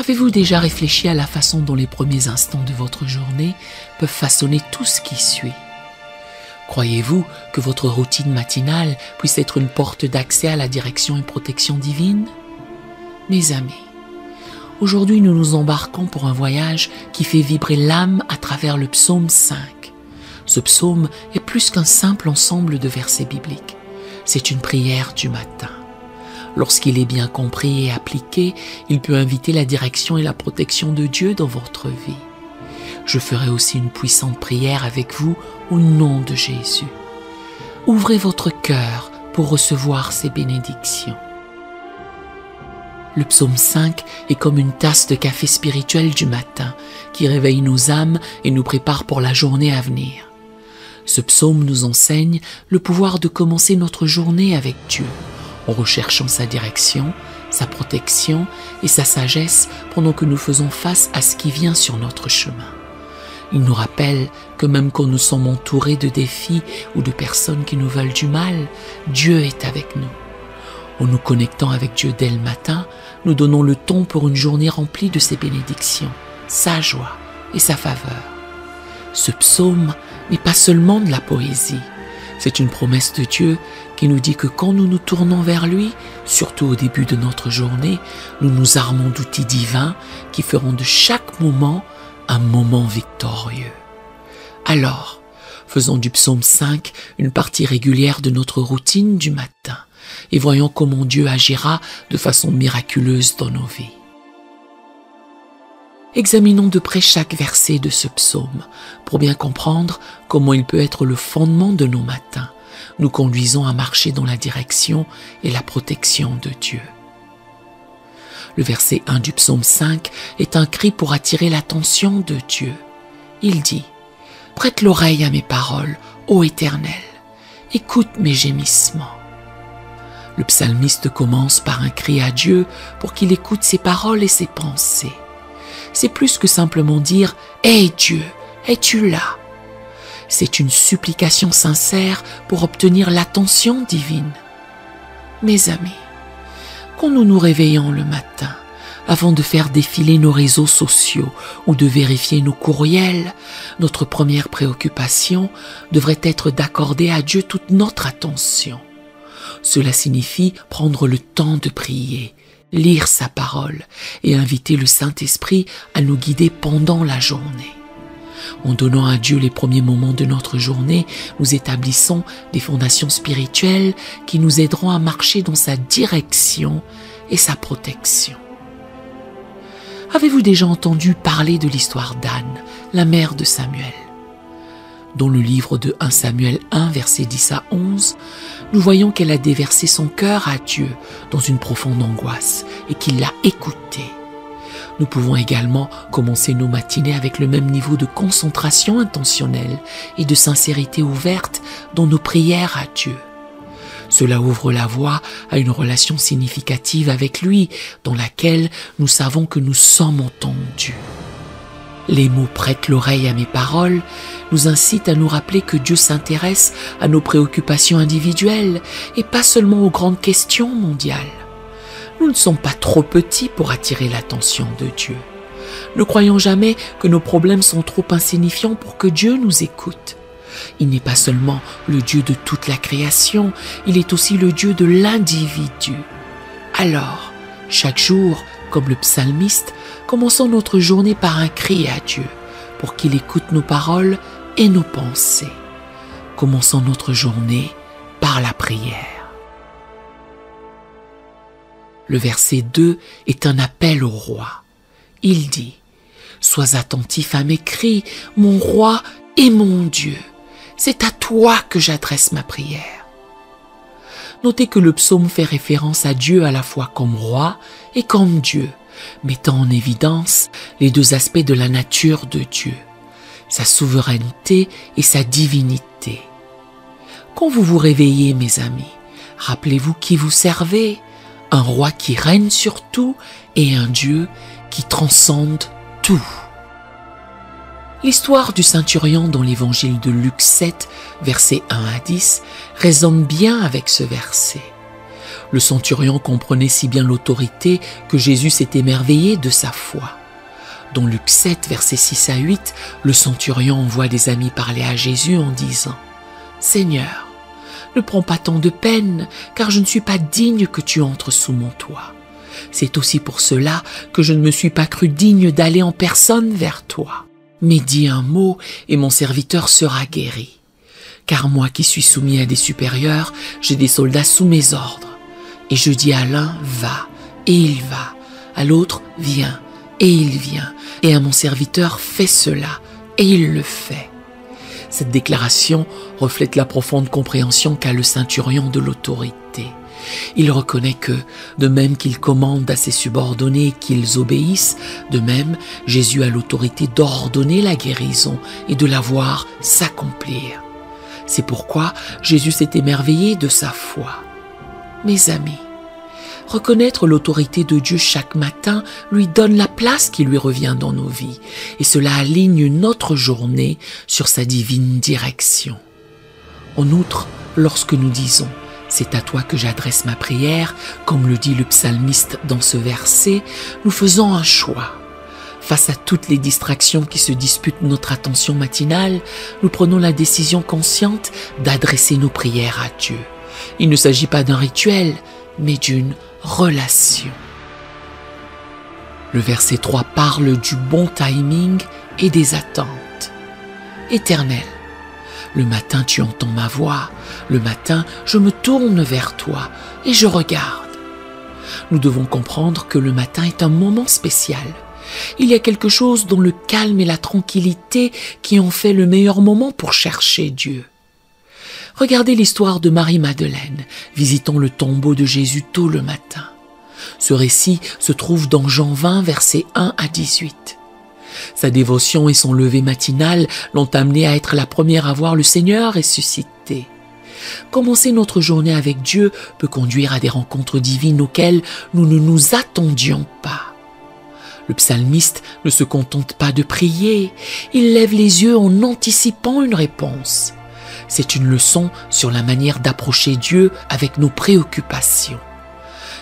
Avez-vous déjà réfléchi à la façon dont les premiers instants de votre journée peuvent façonner tout ce qui suit? Croyez-vous que votre routine matinale puisse être une porte d'accès à la direction et protection divine? Mes amis, aujourd'hui nous nous embarquons pour un voyage qui fait vibrer l'âme à travers le psaume 5. Ce psaume est plus qu'un simple ensemble de versets bibliques. C'est une prière du matin. Lorsqu'il est bien compris et appliqué, il peut inviter la direction et la protection de Dieu dans votre vie. Je ferai aussi une puissante prière avec vous au nom de Jésus. Ouvrez votre cœur pour recevoir ces bénédictions. Le psaume 5 est comme une tasse de café spirituel du matin qui réveille nos âmes et nous prépare pour la journée à venir. Ce psaume nous enseigne le pouvoir de commencer notre journée avec Dieu, en recherchant sa direction, sa protection et sa sagesse pendant que nous faisons face à ce qui vient sur notre chemin. Il nous rappelle que même quand nous sommes entourés de défis ou de personnes qui nous veulent du mal, Dieu est avec nous. En nous connectant avec Dieu dès le matin, nous donnons le ton pour une journée remplie de ses bénédictions, sa joie et sa faveur. Ce psaume n'est pas seulement de la poésie, c'est une promesse de Dieu qui nous dit que quand nous nous tournons vers lui, surtout au début de notre journée, nous nous armons d'outils divins qui feront de chaque moment un moment victorieux. Alors, faisons du psaume 5 une partie régulière de notre routine du matin et voyons comment Dieu agira de façon miraculeuse dans nos vies. Examinons de près chaque verset de ce psaume pour bien comprendre comment il peut être le fondement de nos matins, nous conduisant à marcher dans la direction et la protection de Dieu. Le verset 1 du psaume 5 est un cri pour attirer l'attention de Dieu. Il dit « Prête l'oreille à mes paroles, ô Éternel, écoute mes gémissements. » Le psalmiste commence par un cri à Dieu pour qu'il écoute ses paroles et ses pensées. C'est plus que simplement dire « Hey Dieu, es-tu là ?» C'est une supplication sincère pour obtenir l'attention divine. Mes amis, quand nous nous réveillons le matin, avant de faire défiler nos réseaux sociaux ou de vérifier nos courriels, notre première préoccupation devrait être d'accorder à Dieu toute notre attention. Cela signifie prendre le temps de prier, lire sa parole et inviter le Saint-Esprit à nous guider pendant la journée. En donnant à Dieu les premiers moments de notre journée, nous établissons des fondations spirituelles qui nous aideront à marcher dans sa direction et sa protection. Avez-vous déjà entendu parler de l'histoire d'Anne, la mère de Samuel? Dans le livre de 1 Samuel 1, versets 10 à 11, nous voyons qu'elle a déversé son cœur à Dieu dans une profonde angoisse et qu'il l'a écouté. Nous pouvons également commencer nos matinées avec le même niveau de concentration intentionnelle et de sincérité ouverte dans nos prières à Dieu. Cela ouvre la voie à une relation significative avec lui, dans laquelle nous savons que nous sommes entendus. Les mots « prête l'oreille à mes paroles » nous incitent à nous rappeler que Dieu s'intéresse à nos préoccupations individuelles et pas seulement aux grandes questions mondiales. Nous ne sommes pas trop petits pour attirer l'attention de Dieu. Ne croyons jamais que nos problèmes sont trop insignifiants pour que Dieu nous écoute. Il n'est pas seulement le Dieu de toute la création, il est aussi le Dieu de l'individu. Alors, chaque jour, comme le psalmiste, commençons notre journée par un cri à Dieu, pour qu'il écoute nos paroles et nos pensées. Commençons notre journée par la prière. Le verset 2 est un appel au roi. Il dit « Sois attentif à mes cris, mon roi et mon Dieu. C'est à toi que j'adresse ma prière. » Notez que le psaume fait référence à Dieu à la fois comme roi et comme Dieu, mettant en évidence les deux aspects de la nature de Dieu, sa souveraineté et sa divinité. Quand vous vous réveillez, mes amis, rappelez-vous qui vous servez, un roi qui règne sur tout et un Dieu qui transcende tout. L'histoire du centurion dans l'évangile de Luc 7, versets 1 à 10, résonne bien avec ce verset. Le centurion comprenait si bien l'autorité que Jésus s'est émerveillé de sa foi. Dans Luc 7, versets 6 à 8, le centurion envoie des amis parler à Jésus en disant « Seigneur, ne prends pas tant de peine, car je ne suis pas digne que tu entres sous mon toit. C'est aussi pour cela que je ne me suis pas cru digne d'aller en personne vers toi. Mais dis un mot et mon serviteur sera guéri. Car moi qui suis soumis à des supérieurs, j'ai des soldats sous mes ordres. Et je dis à l'un, va, et il va, à l'autre, viens, et il vient, et à mon serviteur, fais cela, et il le fait. » Cette déclaration reflète la profonde compréhension qu'a le centurion de l'autorité. Il reconnaît que, de même qu'il commande à ses subordonnés qu'ils obéissent, de même, Jésus a l'autorité d'ordonner la guérison et de la voir s'accomplir. C'est pourquoi Jésus s'est émerveillé de sa foi. Mes amis, reconnaître l'autorité de Dieu chaque matin lui donne la place qui lui revient dans nos vies, et cela aligne notre journée sur sa divine direction. En outre, lorsque nous disons « C'est à toi que j'adresse ma prière », comme le dit le psalmiste dans ce verset, nous faisons un choix. Face à toutes les distractions qui se disputent notre attention matinale, nous prenons la décision consciente d'adresser nos prières à Dieu. Il ne s'agit pas d'un rituel, mais d'une relation. Le verset 3 parle du bon timing et des attentes. Éternel, le matin tu entends ma voix, le matin je me tourne vers toi et je regarde. Nous devons comprendre que le matin est un moment spécial. Il y a quelque chose dans le calme et la tranquillité qui en fait le meilleur moment pour chercher Dieu. Regardez l'histoire de Marie-Madeleine, visitant le tombeau de Jésus tôt le matin. Ce récit se trouve dans Jean 20, versets 1 à 18. Sa dévotion et son lever matinal l'ont amenée à être la première à voir le Seigneur ressuscité. Commencer notre journée avec Dieu peut conduire à des rencontres divines auxquelles nous ne nous attendions pas. Le psalmiste ne se contente pas de prier, il lève les yeux en anticipant une réponse. C'est une leçon sur la manière d'approcher Dieu avec nos préoccupations.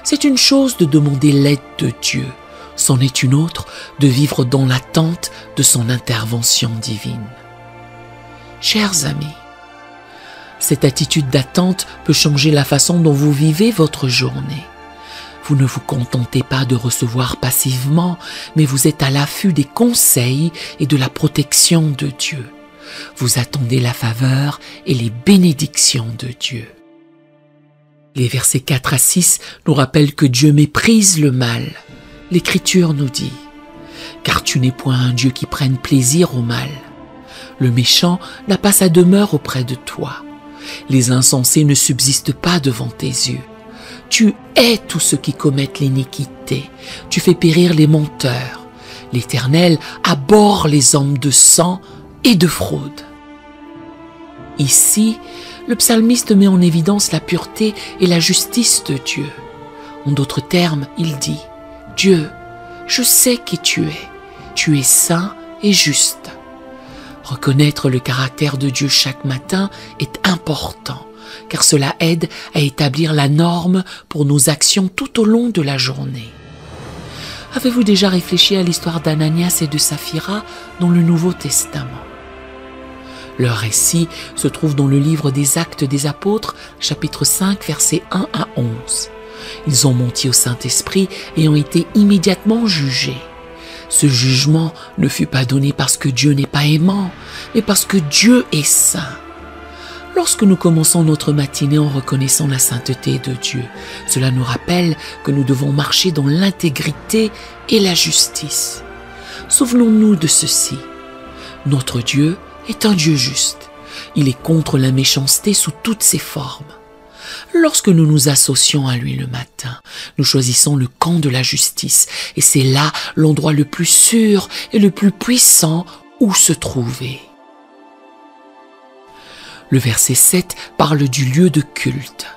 C'est une chose de demander l'aide de Dieu, c'en est une autre de vivre dans l'attente de son intervention divine. Chers amis, cette attitude d'attente peut changer la façon dont vous vivez votre journée. Vous ne vous contentez pas de recevoir passivement, mais vous êtes à l'affût des conseils et de la protection de Dieu. Vous attendez la faveur et les bénédictions de Dieu. Les versets 4 à 6 nous rappellent que Dieu méprise le mal. L'Écriture nous dit « Car tu n'es point un Dieu qui prenne plaisir au mal. Le méchant n'a pas sa demeure auprès de toi. Les insensés ne subsistent pas devant tes yeux. Tu hais tous ceux qui commettent l'iniquité. Tu fais périr les menteurs. L'Éternel abhorre les hommes de sang et de fraude. » Ici, le psalmiste met en évidence la pureté et la justice de Dieu. En d'autres termes, il dit « Dieu, je sais qui tu es saint et juste. » Reconnaître le caractère de Dieu chaque matin est important, car cela aide à établir la norme pour nos actions tout au long de la journée. Avez-vous déjà réfléchi à l'histoire d'Ananias et de Saphira dans le Nouveau Testament? Leur récit se trouve dans le livre des Actes des Apôtres, chapitre 5, versets 1 à 11. Ils ont menti au Saint-Esprit et ont été immédiatement jugés. Ce jugement ne fut pas donné parce que Dieu n'est pas aimant, mais parce que Dieu est saint. Lorsque nous commençons notre matinée en reconnaissant la sainteté de Dieu, cela nous rappelle que nous devons marcher dans l'intégrité et la justice. Souvenons-nous de ceci. Notre Dieu est un Dieu juste. Il est contre la méchanceté sous toutes ses formes. Lorsque nous nous associons à lui le matin, nous choisissons le camp de la justice, et c'est là l'endroit le plus sûr et le plus puissant où se trouver. Le verset 7 parle du lieu de culte.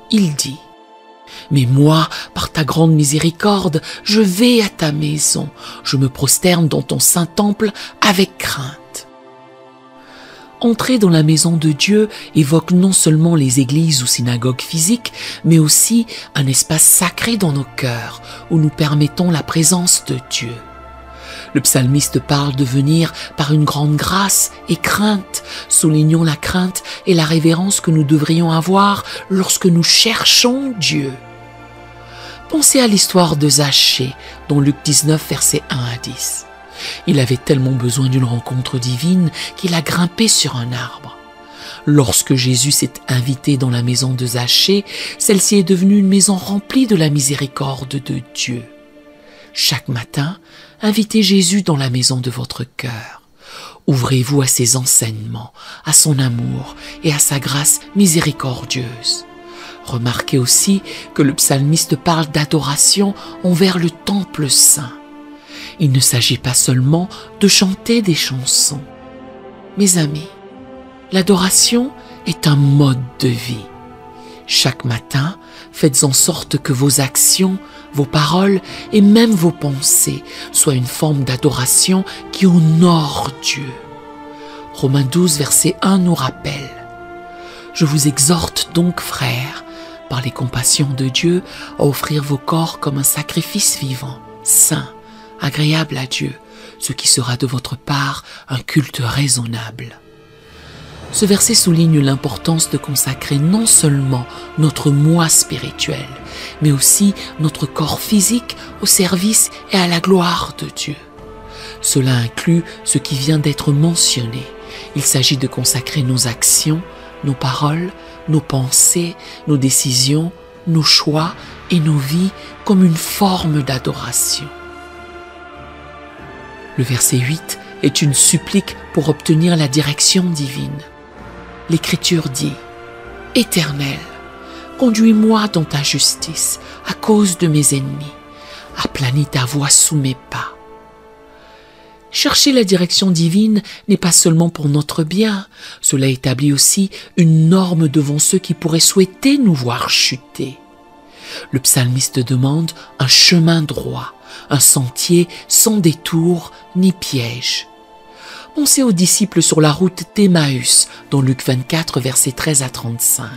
Il dit « Mais moi, par ta grande miséricorde, je vais à ta maison, je me prosterne dans ton saint temple avec crainte. » Entrer dans la maison de Dieu évoque non seulement les églises ou synagogues physiques, mais aussi un espace sacré dans nos cœurs où nous permettons la présence de Dieu. Le psalmiste parle de venir par une grande grâce et crainte, soulignant la crainte et la révérence que nous devrions avoir lorsque nous cherchons Dieu. Pensez à l'histoire de Zachée, dans Luc 19, versets 1 à 10. Il avait tellement besoin d'une rencontre divine qu'il a grimpé sur un arbre. Lorsque Jésus s'est invité dans la maison de Zachée, celle-ci est devenue une maison remplie de la miséricorde de Dieu. Chaque matin, invitez Jésus dans la maison de votre cœur. Ouvrez-vous à ses enseignements, à son amour et à sa grâce miséricordieuse. Remarquez aussi que le psalmiste parle d'adoration envers le temple saint. Il ne s'agit pas seulement de chanter des chansons. Mes amis, l'adoration est un mode de vie. Chaque matin, faites en sorte que vos actions, vos paroles et même vos pensées soient une forme d'adoration qui honore Dieu. Romains 12, verset 1 nous rappelle « Je vous exhorte donc, frères, par les compassions de Dieu, à offrir vos corps comme un sacrifice vivant, saint, agréable à Dieu, ce qui sera de votre part un culte raisonnable. » Ce verset souligne l'importance de consacrer non seulement notre moi spirituel, mais aussi notre corps physique au service et à la gloire de Dieu. Cela inclut ce qui vient d'être mentionné. Il s'agit de consacrer nos actions, nos paroles, nos pensées, nos décisions, nos choix et nos vies comme une forme d'adoration. Le verset 8 est une supplique pour obtenir la direction divine. L'Écriture dit « Éternel, conduis-moi dans ta justice à cause de mes ennemis. Aplanis ta voie sous mes pas. » Chercher la direction divine n'est pas seulement pour notre bien, cela établit aussi une norme devant ceux qui pourraient souhaiter nous voir chuter. Le psalmiste demande un chemin droit, un sentier sans détour ni piège. Pensez aux disciples sur la route d'Emmaüs, dans Luc 24, versets 13 à 35.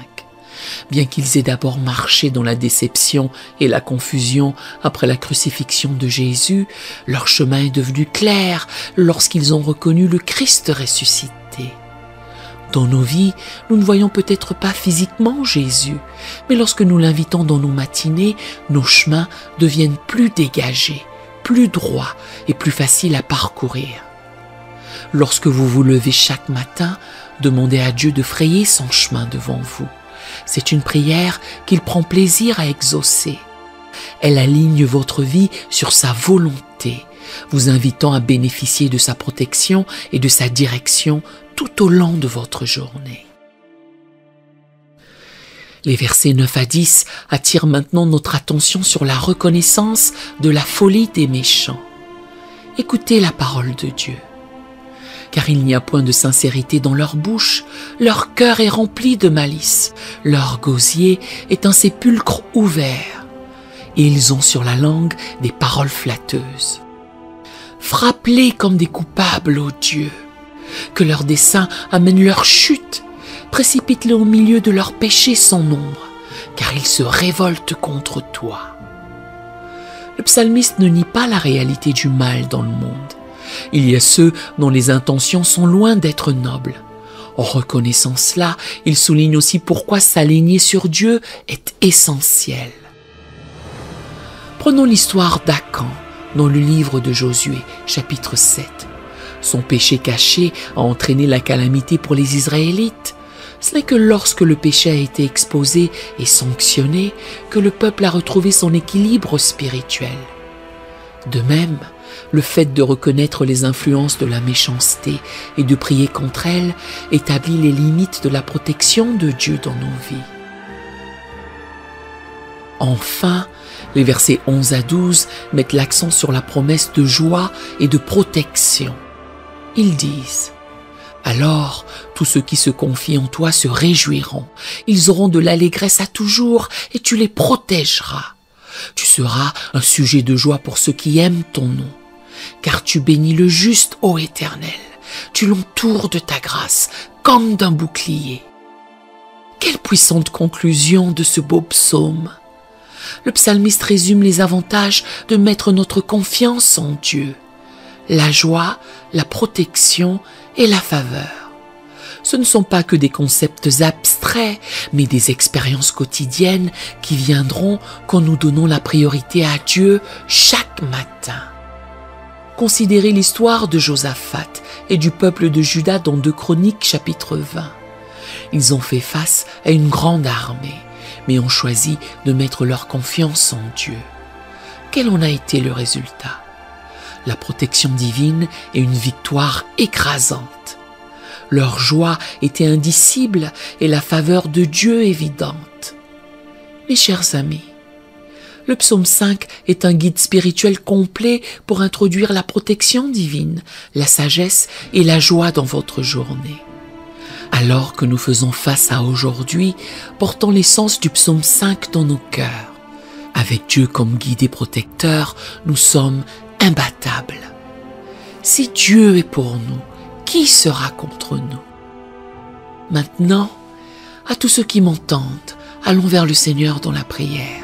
Bien qu'ils aient d'abord marché dans la déception et la confusion après la crucifixion de Jésus, leur chemin est devenu clair lorsqu'ils ont reconnu le Christ ressuscité. Dans nos vies, nous ne voyons peut-être pas physiquement Jésus, mais lorsque nous l'invitons dans nos matinées, nos chemins deviennent plus dégagés, plus droits et plus faciles à parcourir. Lorsque vous vous levez chaque matin, demandez à Dieu de frayer son chemin devant vous. C'est une prière qu'il prend plaisir à exaucer. Elle aligne votre vie sur sa volonté, vous invitant à bénéficier de sa protection et de sa direction tout au long de votre journée. Les versets 9 à 10 attirent maintenant notre attention sur la reconnaissance de la folie des méchants. Écoutez la parole de Dieu. Car il n'y a point de sincérité dans leur bouche, leur cœur est rempli de malice, leur gosier est un sépulcre ouvert, et ils ont sur la langue des paroles flatteuses. Frappe-les comme des coupables, ô Dieu, que leurs desseins amènent leur chute, précipite-les au milieu de leurs péchés sans nombre, car ils se révoltent contre toi. Le psalmiste ne nie pas la réalité du mal dans le monde. Il y a ceux dont les intentions sont loin d'être nobles. En reconnaissant cela, il souligne aussi pourquoi s'aligner sur Dieu est essentiel. Prenons l'histoire d'Acan dans le livre de Josué, chapitre 7. Son péché caché a entraîné la calamité pour les Israélites. Ce n'est que lorsque le péché a été exposé et sanctionné que le peuple a retrouvé son équilibre spirituel. De même, le fait de reconnaître les influences de la méchanceté et de prier contre elles établit les limites de la protection de Dieu dans nos vies. Enfin, les versets 11 à 12 mettent l'accent sur la promesse de joie et de protection. Ils disent « Alors, tous ceux qui se confient en toi se réjouiront. Ils auront de l'allégresse à toujours et tu les protégeras. Tu seras un sujet de joie pour ceux qui aiment ton nom. Car tu bénis le juste, ô Éternel, Tu l'entoures de ta grâce comme d'un bouclier. Quelle puissante conclusion de ce beau psaume! Le psalmiste résume les avantages de mettre notre confiance en Dieu. La joie, la protection et la faveur. Ce ne sont pas que des concepts abstraits, mais des expériences quotidiennes qui viendront quand nous donnons la priorité à Dieu chaque matin. Considérez l'histoire de Josaphat et du peuple de Juda dans 2 Chroniques chapitre 20. Ils ont fait face à une grande armée, mais ont choisi de mettre leur confiance en Dieu. Quel en a été le résultat? La protection divine et une victoire écrasante. Leur joie était indicible et la faveur de Dieu évidente. Mes chers amis, le psaume 5 est un guide spirituel complet pour introduire la protection divine, la sagesse et la joie dans votre journée. Alors que nous faisons face à aujourd'hui, portons l'essence du psaume 5 dans nos cœurs. Avec Dieu comme guide et protecteur, nous sommes imbattables. Si Dieu est pour nous, qui sera contre nous? Maintenant, à tous ceux qui m'entendent, allons vers le Seigneur dans la prière.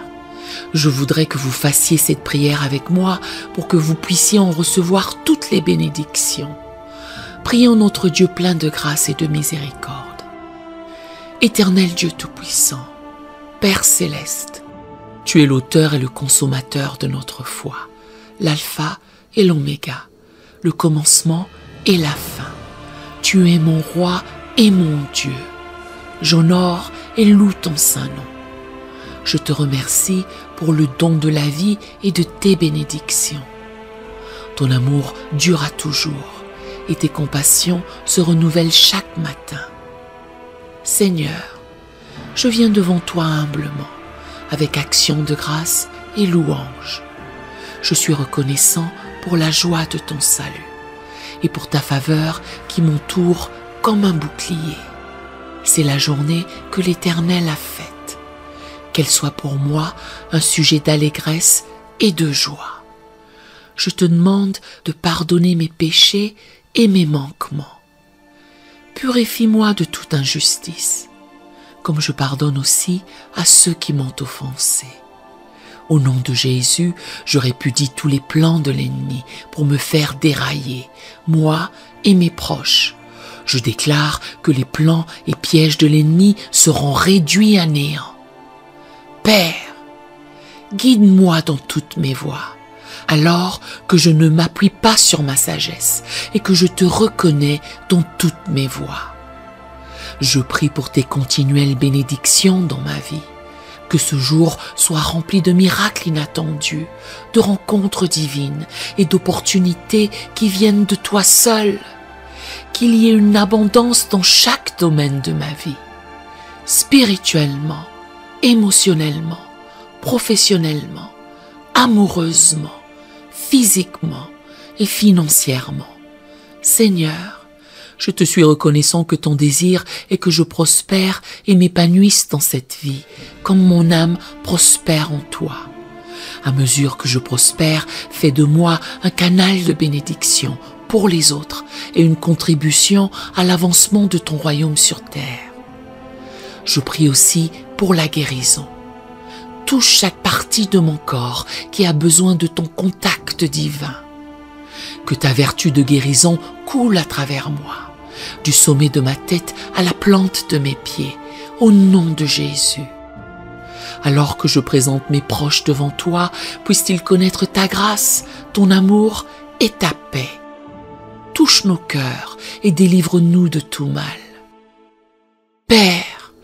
Je voudrais que vous fassiez cette prière avec moi pour que vous puissiez en recevoir toutes les bénédictions. Prions notre Dieu plein de grâce et de miséricorde. Éternel Dieu Tout-Puissant, Père Céleste, Tu es l'auteur et le consommateur de notre foi, l'alpha et l'oméga, le commencement et la fin. Tu es mon roi et mon Dieu. J'honore et loue ton saint nom. Je te remercie pour le don de la vie et de tes bénédictions. Ton amour durera toujours et tes compassions se renouvellent chaque matin. Seigneur, je viens devant toi humblement, avec action de grâce et louange. Je suis reconnaissant pour la joie de ton salut et pour ta faveur qui m'entoure comme un bouclier. C'est la journée que l'Éternel a faite. Qu'elle soit pour moi un sujet d'allégresse et de joie. Je te demande de pardonner mes péchés et mes manquements. Purifie-moi de toute injustice, comme je pardonne aussi à ceux qui m'ont offensé. Au nom de Jésus, je répudie tous les plans de l'ennemi pour me faire dérailler, moi et mes proches. Je déclare que les plans et pièges de l'ennemi seront réduits à néant. Père, guide-moi dans toutes mes voies, alors que je ne m'appuie pas sur ma sagesse et que je te reconnais dans toutes mes voies. Je prie pour tes continuelles bénédictions dans ma vie. Que ce jour soit rempli de miracles inattendus, de rencontres divines et d'opportunités qui viennent de toi seul. Qu'il y ait une abondance dans chaque domaine de ma vie, spirituellement, émotionnellement, professionnellement, amoureusement, physiquement et financièrement. Seigneur, je te suis reconnaissant que ton désir est que je prospère et m'épanouisse dans cette vie, comme mon âme prospère en toi. À mesure que je prospère, fais de moi un canal de bénédiction pour les autres et une contribution à l'avancement de ton royaume sur terre. Je prie aussi pour la guérison. Touche chaque partie de mon corps qui a besoin de ton contact divin. Que ta vertu de guérison coule à travers moi, du sommet de ma tête à la plante de mes pieds, au nom de Jésus. Alors que je présente mes proches devant toi, puissent-ils connaître ta grâce, ton amour et ta paix. Touche nos cœurs et délivre-nous de tout mal. Père,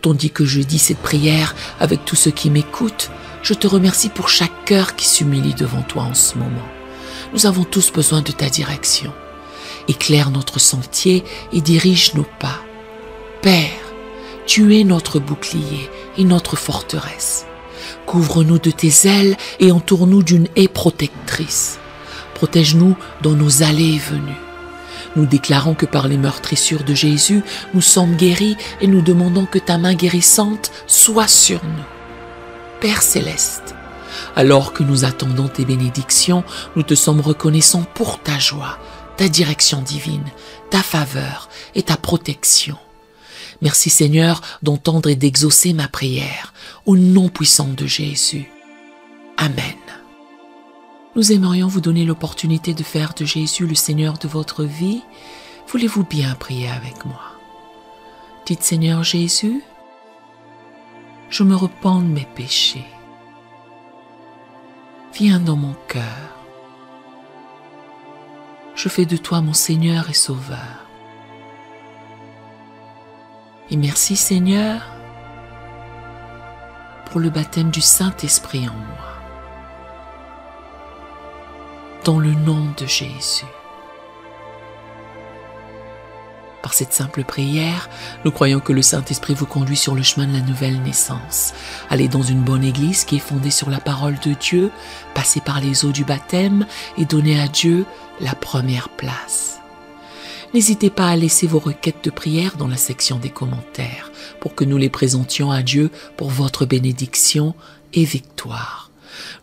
tandis que je dis cette prière avec tous ceux qui m'écoutent, je te remercie pour chaque cœur qui s'humilie devant toi en ce moment. Nous avons tous besoin de ta direction. Éclaire notre sentier et dirige nos pas. Père, tu es notre bouclier et notre forteresse. Couvre-nous de tes ailes et entoure-nous d'une haie protectrice. Protège-nous dans nos allées et venues. Nous déclarons que par les meurtrissures de Jésus, nous sommes guéris et nous demandons que ta main guérissante soit sur nous. Père Céleste, alors que nous attendons tes bénédictions, nous te sommes reconnaissants pour ta joie, ta direction divine, ta faveur et ta protection. Merci Seigneur d'entendre et d'exaucer ma prière, au nom puissant de Jésus. Amen. Nous aimerions vous donner l'opportunité de faire de Jésus le Seigneur de votre vie. Voulez-vous bien prier avec moi? Dites Seigneur Jésus, je me repens de mes péchés. Viens dans mon cœur. Je fais de toi mon Seigneur et Sauveur. Et merci Seigneur pour le baptême du Saint-Esprit en moi. Dans le nom de Jésus. Par cette simple prière, nous croyons que le Saint-Esprit vous conduit sur le chemin de la nouvelle naissance. Allez dans une bonne église qui est fondée sur la parole de Dieu, passez par les eaux du baptême et donnez à Dieu la première place. N'hésitez pas à laisser vos requêtes de prière dans la section des commentaires pour que nous les présentions à Dieu pour votre bénédiction et victoire.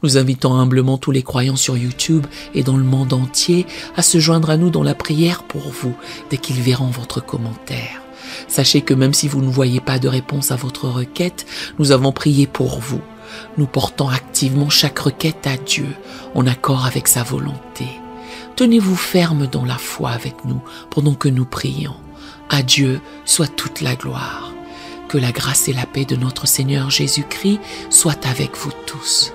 Nous invitons humblement tous les croyants sur YouTube et dans le monde entier à se joindre à nous dans la prière pour vous dès qu'ils verront votre commentaire. Sachez que même si vous ne voyez pas de réponse à votre requête, nous avons prié pour vous. Nous portons activement chaque requête à Dieu en accord avec sa volonté. Tenez-vous ferme dans la foi avec nous pendant que nous prions. À Dieu soit toute la gloire. Que la grâce et la paix de notre Seigneur Jésus-Christ soient avec vous tous.